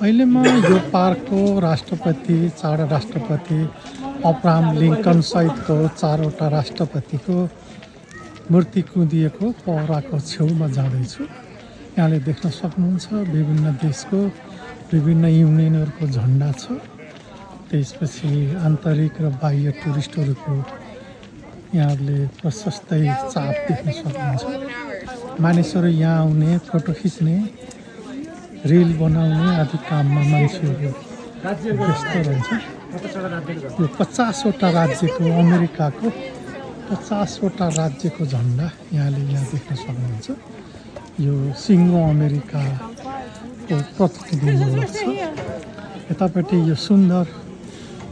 अहिले म यो पार्कको राष्ट्रपति, 4 राष्ट्रपति, अब्राहम लिङ्कन सहितको 4वटा राष्ट्रपतिको मूर्ति कुँदिएको पहराको छेउमा जाँदैछु। यहाँले देख्न सक्नुहुन्छ विभिन्न देशको विभिन्न युनियनहरूको झन्डा छ। त्यसपछि आन्तरिक र बाह्य टुरिस्टहरूको यहाँले प्रशस्तै चाप देख्न सक्नुहुन्छ। मानिसहरू यहाँ आउने, फोटो खिच्ने, रिल बनाउने आदि काममा मान्छेहरू व्यस्त रहन्छ। यो 50वटा राज्यको, अमेरिकाको 50वटा राज्यको झन्डा यहाँले यहाँ देख्न सक्नुहुन्छ। यो सिङ्गो अमेरिकाको प्रतिनिधिमूलक छ। यतापट्टि यो सुन्दर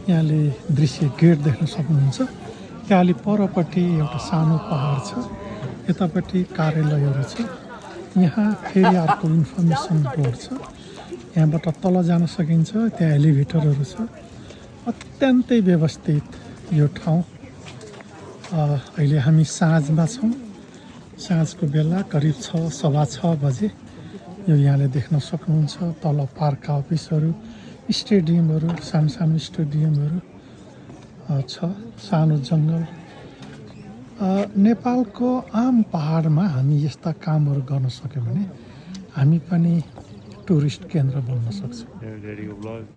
यहाँले दृश्य गेट देख्न सक्नुहुन्छ। त्यहाँ परपट्टि एउटा सानो पहाड छ। यतापट्टि कार्यालयहरू छ। यहाँ फेरि अर्को इन्फर्मेसन बोर्ड छ। यहाँबाट तल जान सकिन्छ। त्यहाँ एलिभेटरहरू छ। अत्यन्तै व्यवस्थित यो ठाउँ। अहिले हामी साँझमा छौँ। साँझको बेला करिब 6:15 बजे यो यहाँले देख्न सक्नुहुन्छ। तल पार्क अफिसहरू, स्टेडियमहरू, सानो स्टेडियमहरू छ। सानो जङ्गल। नेपालको आम पहाडमा हामी यस्ता कामहरू गर्न सक्यौँ भने हामी पनि टुरिस्ट केन्द्र बन्न सक्छौँ।